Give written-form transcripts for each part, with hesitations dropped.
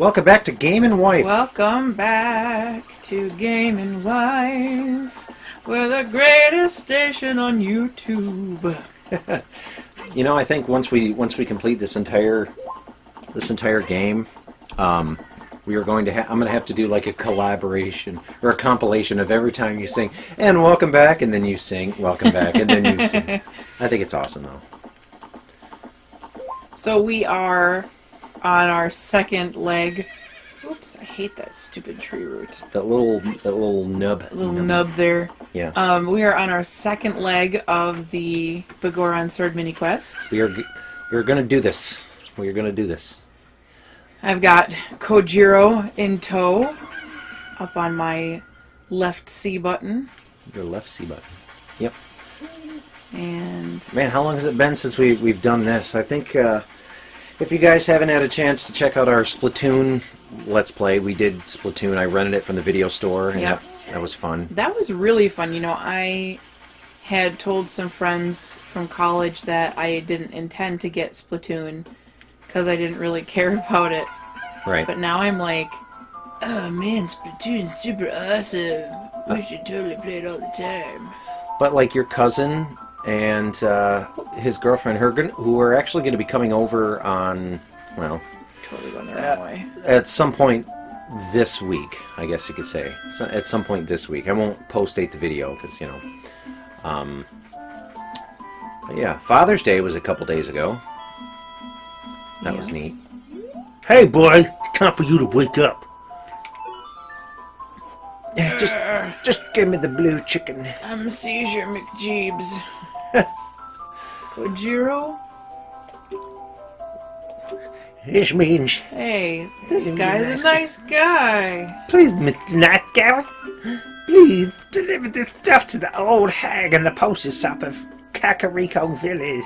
Welcome back to Game&Wife. Welcome back to Game&Wife. We're the greatest station on YouTube. You know, I think once we complete this entire game, we are going to I'm going to have to do like a collaboration or a compilation of every time you sing and welcome back, and then you sing welcome back, and then you sing. I think it's awesome though. So we are on our second leg. Oops, I hate that stupid tree root. That little nub. Little nub there. Yeah. We are on our second leg of the Begoron Sword mini quest. We're going to do this. We are going to do this. I've got Kojiro in tow, up on my left C button. Your left C button. Yep. And man, how long has it been since we've done this? I think if you guys haven't had a chance to check out our Splatoon Let's Play, we did Splatoon. I rented it from the video store, and yep. that was fun. That was really fun. You know, I had told some friends from college that I didn't intend to get Splatoon because I didn't really care about it. Right. But now I'm like, oh man, Splatoon's super awesome. We should totally play it all the time. But like your cousin and his girlfriend, who are actually going to be coming over on, well, totally going the wrong way. At some point this week, I guess you could say. So at some point this week. I won't post-date the video because, you know. But yeah, Father's Day was a couple days ago. That was neat. Hey, boy, it's time for you to wake up. Yeah, just give me the blue chicken. I'm Seizure McJeebs. Kojiro? This means... Hey, this guy's a nice guy. Please, Mr. Nice Guy, please deliver this stuff to the old hag in the postal shop of Kakariko Village,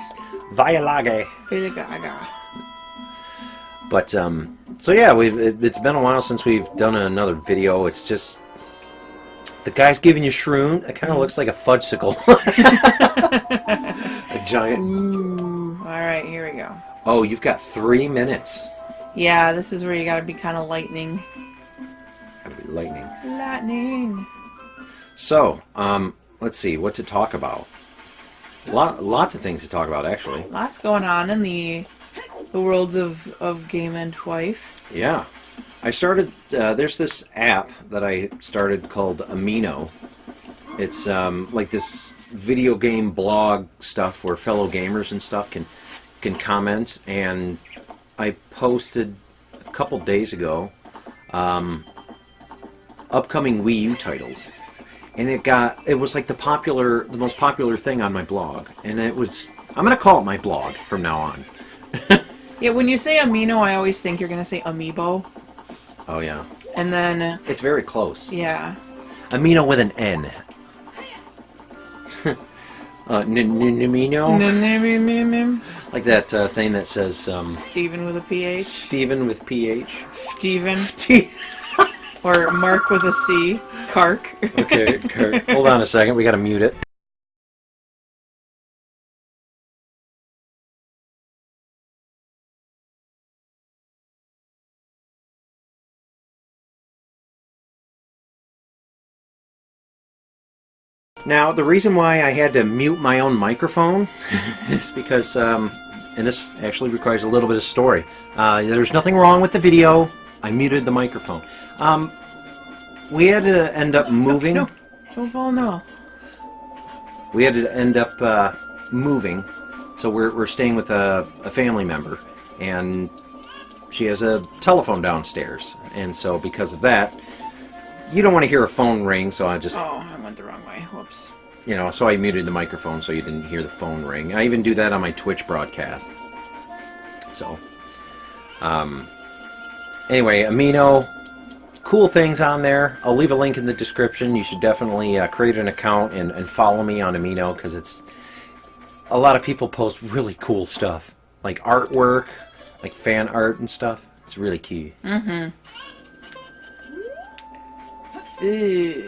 Vialage. Gaga. But, so yeah, it's been a while since we've done another video. It's just... The guy's giving you shroom. It kind of looks like a fudgesicle. A giant... Ooh. Alright, here we go. Oh, you've got 3 minutes. Yeah, this is where you gotta be kind of lightning. Gotta be lightning. Lightning. So, let's see, what to talk about. Lots of things to talk about, actually. Lots going on in the worlds of Game&Wife. Yeah. I started, there's this app that I started called Amino. It's like this video game blog stuff where fellow gamers and stuff can comment, and I posted a couple days ago upcoming Wii U titles, and it was like the most popular thing on my blog, and I'm gonna call it my blog from now on. Yeah, when you say Amino, I always think you're gonna say Amiibo. Oh yeah. And then It's very close. yeah. Amino with an N. Amino? Like that thing that says... Steven with a PH. Steven with PH. Steven. Or Mark with a C. Kark. Okay, Kark. Hold on a second. We gotta mute it. Now, the reason why I had to mute my own microphone is because, and this actually requires a little bit of story. There's nothing wrong with the video. I muted the microphone. We had to end up moving. No, don't fall in the wall. We had to end up moving, so we're staying with a family member, and she has a telephone downstairs, and so because of that, you don't want to hear a phone ring, so I just... Oh, I went the wrong way. Whoops. You know, so I muted the microphone so you didn't hear the phone ring. I even do that on my Twitch broadcasts. So, anyway, Amino, cool things on there. I'll leave a link in the description. You should definitely create an account and follow me on Amino, because it's... A lot of people post really cool stuff. Like artwork, like fan art and stuff. It's really key. Mm-hmm. See.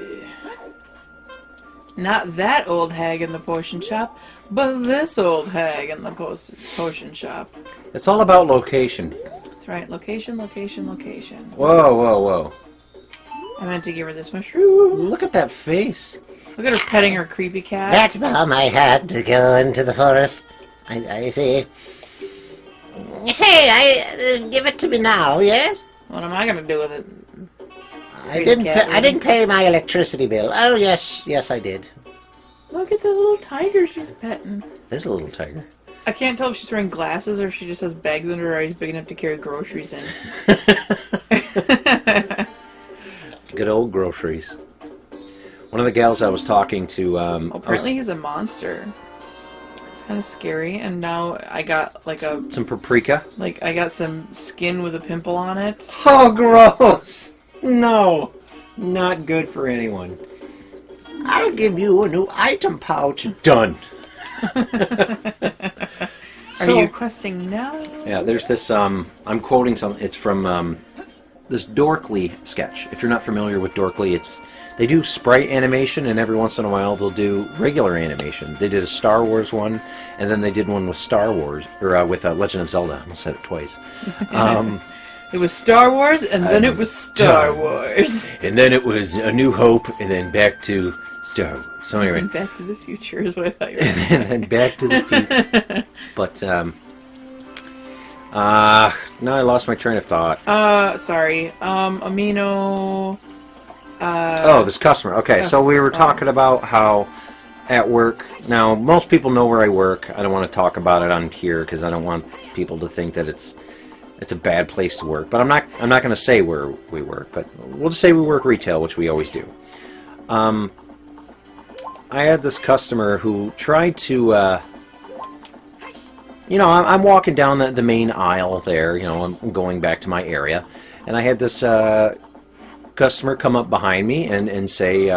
Not that old hag in the potion shop, but this old hag in the potion shop. It's all about location. That's right. Location, location, location. Whoa, whoa, whoa. I meant to give her this mushroom. Look at that face. Look at her petting her creepy cat. That's Mom. I had to go into the forest. I see. Hey, give it to me now, yes? What am I gonna do with it? I didn't pay my electricity bill. Oh, yes, I did. Look at the little tiger she's petting. There's a little tiger. I can't tell if she's wearing glasses or if she just has bags under her eyes big enough to carry groceries in. Good old groceries. One of the gals I was talking to... Apparently he's a monster. It's kind of scary, and now I got like some paprika. Like I got some skin with a pimple on it. Oh, gross! No, not good for anyone. I'll give you a new item pouch. Done. Are you questing now? Yeah, there's this, I'm quoting something, it's from this Dorkly sketch. If you're not familiar with Dorkly, they do sprite animation, and every once in a while they'll do regular animation. They did a Star Wars one, and then they did one with Star Wars, or with Legend of Zelda. I almost said it twice. It was Star Wars, and then it was Star Wars. And then it was A New Hope, and then back to Star Wars. So anyway. And Back to the Future is what I thought you were And then Back to the Future. But, now I lost my train of thought. Sorry. Amino... this customer. Okay, so we were talking about how at work... Now, most people know where I work. I don't want to talk about it on here because I don't want people to think that it's a bad place to work. But I'm not going to say where we work, but we'll just say we work retail, which we always do. I had this customer who tried to, I'm walking down the main aisle there, I'm going back to my area, and I had this customer come up behind me and say,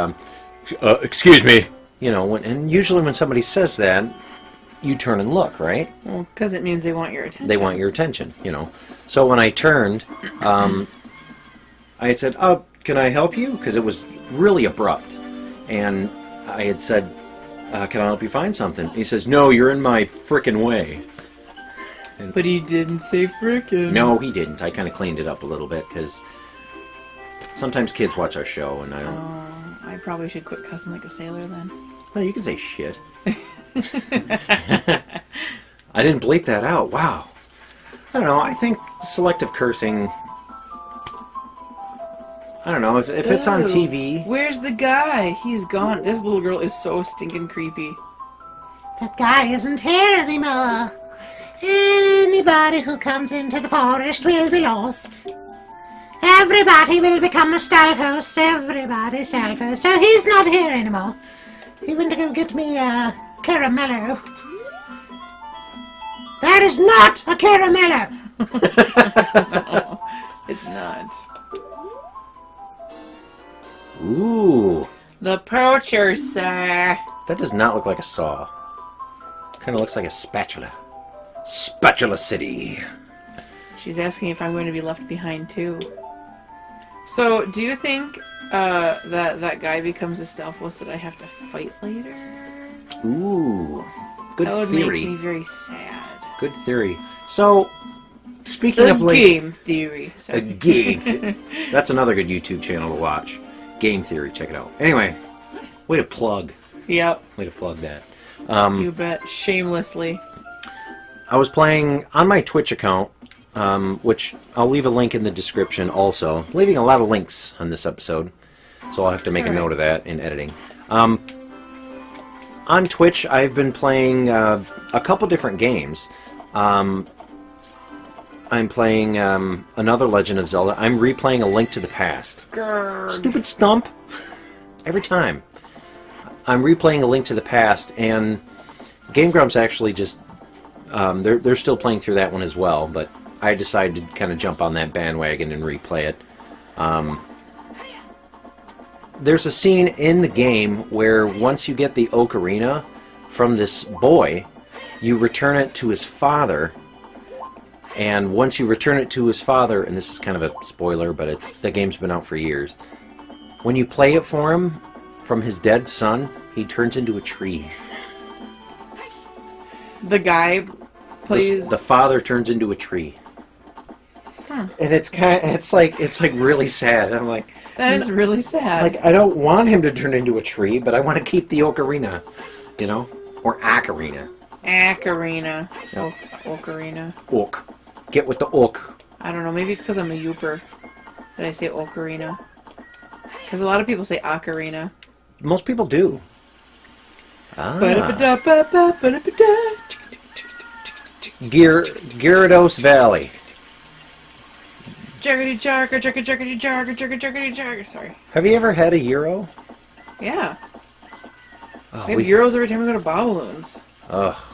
excuse me, and usually when somebody says that, you turn and look, right? Well, because it means they want your attention. They want your attention, So when I turned, I had said, oh, can I help you? Because it was really abrupt. And I had said, can I help you find something? He says, no, you're in my frickin' way. But he didn't say frickin'. No, he didn't. I kind of cleaned it up a little bit, because sometimes kids watch our show, and I don't... Oh, I probably should quit cussing like a sailor, then. Well, you can say shit. I didn't bleep that out. Wow. I don't know. I think selective cursing... I don't know. If it's on TV... Where's the guy? He's gone. This little girl is so stinking creepy. That guy isn't here anymore. Anybody who comes into the forest will be lost. Everybody will become a Stalfos. Everybody Stalfos. So he's not here anymore. He went to go get me a caramello. That is not a caramello. No, it's not. Ooh. The poacher, sir. That does not look like a saw. Kind of looks like a spatula. Spatula City. She's asking if I'm going to be left behind, too. So, do you think that guy becomes a Stalfos that I have to fight later? Ooh. Good that would theory. make me very sad. Good theory. So, speaking of like... game theory. Sorry. A game That's another good YouTube channel to watch. Game Theory, check it out. Anyway, way to plug. Yep. Way to plug that. You bet. Shamelessly. I was playing on my Twitch account, which I'll leave a link in the description also. I'm leaving a lot of links on this episode, so I'll have to make a note of that in editing. On Twitch, I've been playing a couple different games. I'm playing another Legend of Zelda. I'm replaying A Link to the Past. Grrr. Stupid stump. Every time. I'm replaying A Link to the Past, and Game Grumps actually just... they're still playing through that one as well, but I decided to kind of jump on that bandwagon and replay it. There's a scene in the game where once you get the Ocarina from this boy, you return it to his father... And once you return it to his father, and this is kind of a spoiler, but the game's been out for years. When you play it for him, from his dead son, he turns into a tree. The guy plays... The father turns into a tree. and it's like really sad. I'm like, That is really sad. like I don't want him to turn into a tree, but I want to keep the ocarina, or ocarina. Ocarina. Yep. Ocarina. Ook. Get with the ook. I don't know. Maybe it's because I'm a Youper that I say Ocarina. Because a lot of people say Ocarina. Most people do. Ah. Gyarados Valley. Jerkity jarker, jerkity jerkity jarker, jerkity jerkity jarker. Sorry. Have you ever had a Euro? Yeah. Oh, We have Euros every time we go to Boballoons.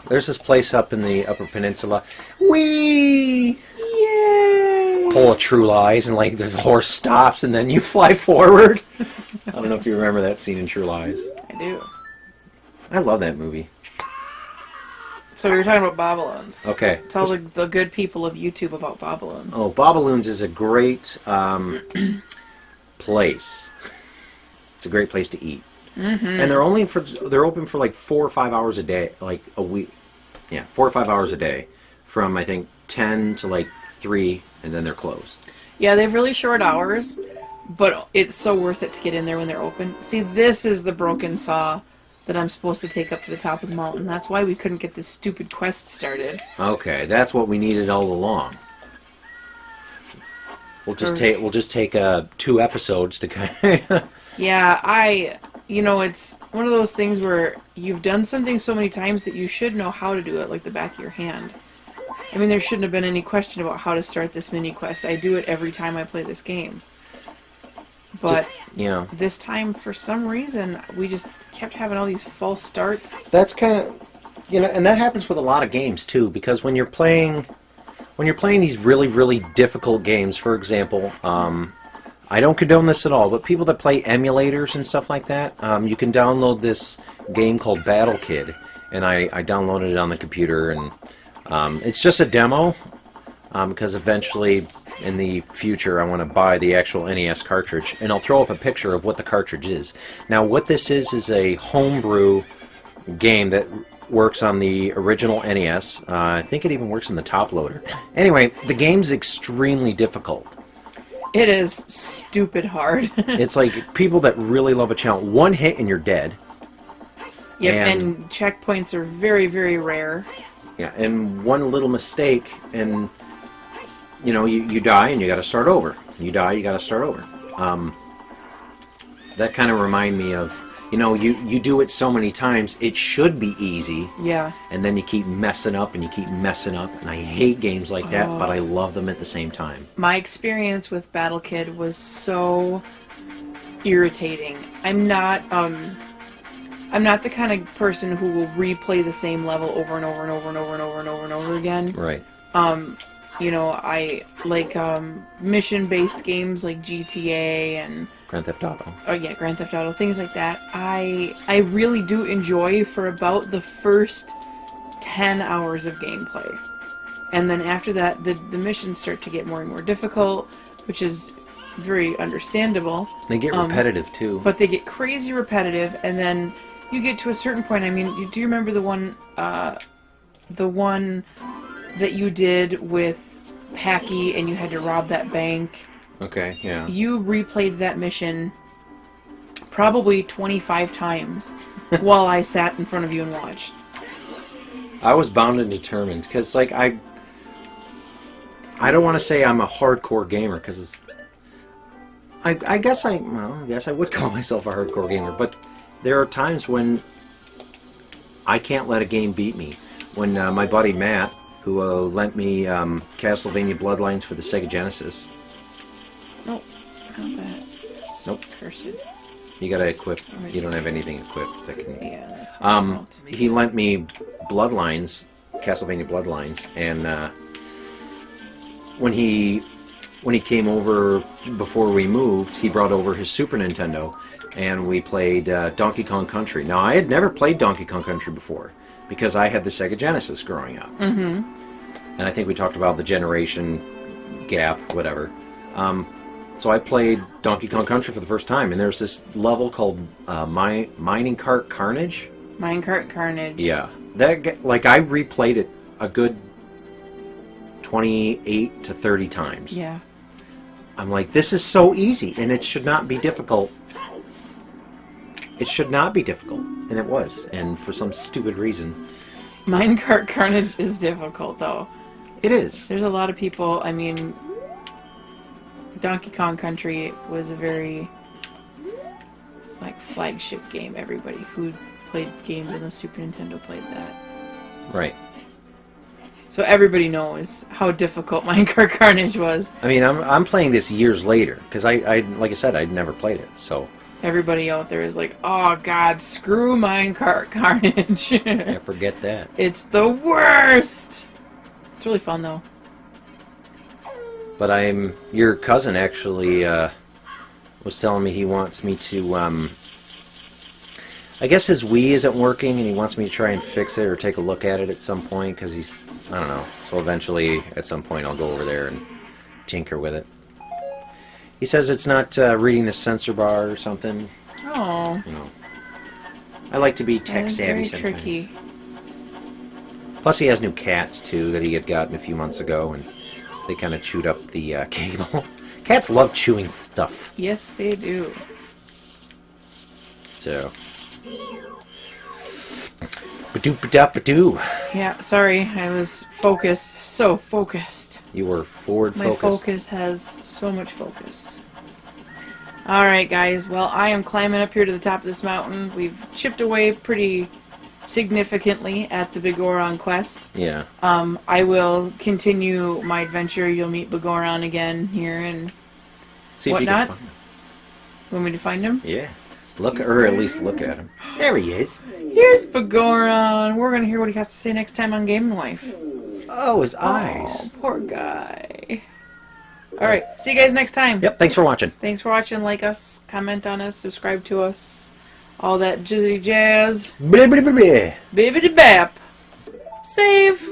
There's this place up in the Upper Peninsula. Whee! Yay! Pull a True Lies and like the horse stops and then you fly forward. I don't know if you remember that scene in True Lies. I do. I love that movie. So we were talking about Boballoons. Okay. Tell the good people of YouTube about Boballoons. Oh, Boballoons is a great place. It's a great place to eat. Mm-hmm. And they're open for like 4 or 5 hours a day, like a week. Yeah, 4 or 5 hours a day, from I think 10 to like 3, and then they're closed. Yeah, they have really short hours, but it's so worth it to get in there when they're open. See, this is the broken saw that I'm supposed to take up to the top of the mountain. That's why we couldn't get this stupid quest started. Okay, that's what we needed all along. We'll just take 2 episodes to kind of. Yeah, it's one of those things where you've done something so many times that you should know how to do it like the back of your hand. I mean, there shouldn't have been any question about how to start this mini quest. I do it every time I play this game. But this time, for some reason, we just kept having all these false starts. That's kind of, and that happens with a lot of games too, because when you're playing these really, really difficult games, for example, I don't condone this at all, but people that play emulators and stuff like that, you can download this game called Battle Kid, and I downloaded it on the computer, and it's just a demo, because eventually in the future I want to buy the actual NES cartridge, and I'll throw up a picture of what the cartridge is. Now what this is a homebrew game that works on the original NES. I think it even works in the top loader. Anyway, the game's extremely difficult. It is stupid hard. It's like people that really love a challenge. One hit and you're dead. Yep, and checkpoints are very, very rare. Yeah, and one little mistake and you die and you got to start over. You die, you got to start over. That kind of remind me of, you do it so many times, it should be easy. Yeah. And then you keep messing up and you keep messing up. And I hate games like that, but I love them at the same time. My experience with Battle Kid was so irritating. I'm not the kind of person who will replay the same level over and over and over and over and over and over and over again. Right. I like mission-based games like GTA and Grand Theft Auto. Oh yeah, Grand Theft Auto, things like that. I really do enjoy for about the first 10 hours of gameplay. And then after that, the missions start to get more and more difficult, which is very understandable. They get repetitive too. But they get crazy repetitive, and then you get to a certain point. I mean, do you remember the one that you did with Packy and you had to rob that bank? Okay, yeah. You replayed that mission probably 25 times while I sat in front of you and watched. I was bound and determined, because I don't want to say I'm a hardcore gamer, because I guess I would call myself a hardcore gamer, but there are times when I can't let a game beat me. When my buddy Matt, who lent me Castlevania Bloodlines for the Sega Genesis. Nope, not that. Nope. Cursed. You gotta equip. You don't have anything equipped that can. Yeah, that's what he lent me Bloodlines, Castlevania Bloodlines, and when he came over before we moved, he brought over his Super Nintendo, and we played Donkey Kong Country. Now, I had never played Donkey Kong Country before, because I had the Sega Genesis growing up. Mm-hmm. And I think we talked about the generation gap, whatever. So I played Donkey Kong Country for the first time, and there's this level called Mining Cart Carnage. Minecart Carnage. Yeah. I replayed it a good 28 to 30 times. Yeah. I'm like, this is so easy, and it should not be difficult. It should not be difficult, and it was. And for some stupid reason, Minecart Carnage is difficult, though. it is. There's a lot of people, I mean, Donkey Kong Country was a very, like, flagship game. Everybody who played games on the Super Nintendo played that. Right. So everybody knows how difficult Minecart Carnage was. I mean, I'm playing this years later, because I like I said, I'd never played it, so... Everybody out there is like, oh god, screw Minecart Carnage. Yeah, forget that. It's the worst! It's really fun, though. But your cousin actually was telling me he wants me to, I guess his Wii isn't working and he wants me to try and fix it or take a look at it at some point because he's, I don't know. So eventually, at some point, I'll go over there and tinker with it. He says it's not reading the sensor bar or something. Oh. You know, I like to be That tech is savvy very sometimes. tricky. Plus, he has new cats too that he had gotten a few months ago, and they kind of chewed up the cable. Cats love chewing stuff. Yes, they do. So, ba-doop-ba-dop-ba-doo. Yeah, sorry, I was focused. So focused. You were forward My focused. focus has so much focus. Alright, guys. Well, I am climbing up here to the top of this mountain. We've chipped away pretty significantly at the Bigoron quest. Yeah. I will continue my adventure. You'll meet Bigoron again here and See whatnot. if you can find him. Want me to find him? Yeah. Look, or at least look at him. There he is. Here's Bigoron. We're going to hear what he has to say next time on Game&Wife. Oh, his eyes. Oh, poor guy. Alright, see you guys next time. Yep. Thanks for watching. Thanks for watching. Like us, comment on us, subscribe to us. All that jizzy jazz. Blah, blah, blah, blah. Bibbidi bap. Save.